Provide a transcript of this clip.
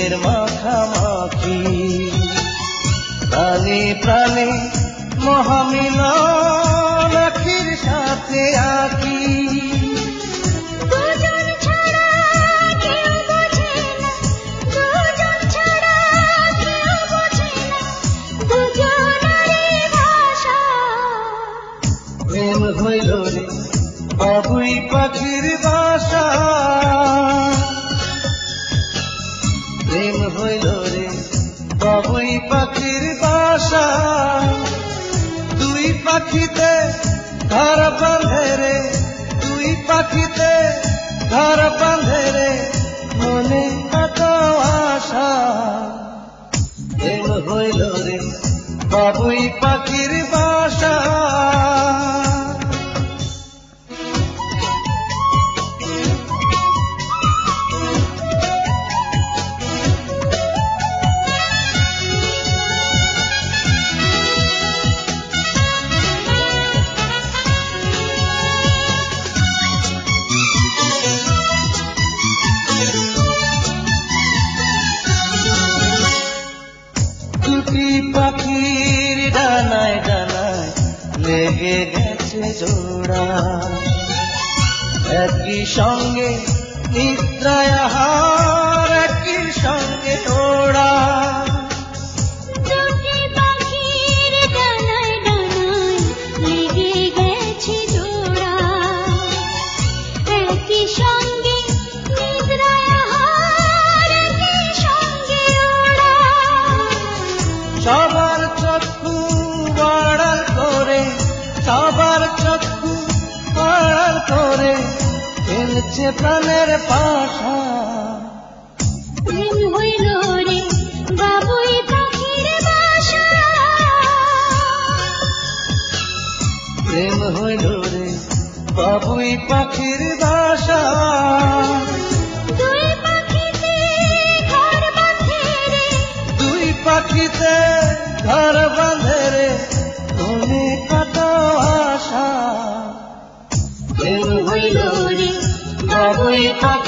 প্রেমের মাখামাখি, প্রাণে প্রাণে মহামিলন আখির সাথে আঁকি। প্রেম হইল রে বাবুই পাখির বাসা, প্রেম হইল রে বাবুই পাখির বাসা। দুই পাখিতে ঘর বাঁধে রে, দুই পাখিতে ঘর বাঁধে রে, মনে কত আশা। প্রেম হইল রে বাবুই পাখির বাসা। দুটি পাখির ডানায় ডানায় লেগে গেছে জোড়া, একই সঙ্গে নিদ্রায় আহার, একই সঙ্গে ওড়া। দুটি পাখির ডানায় ডানায় লেগে গেছে জোড়া, একই সঙ্গে নিদ্রায় আহার, একই সঙ্গে ওড়া। সবার চক্ষু আড়াল করে, সবার চক্ষু আড়াল করে খেলছে প্রাণের পাশা। প্রেম হইল রে বাবুই পাখির বাসা, প্রেম হইল রে বাবুই পাখির বাসা। দুই পাখিতে ঘর বাঁধে রে, দুই পাখিতে ঘর বাঁধে রে, মনে কত আশা। প্রেম হইল রে বাবুই পাখি।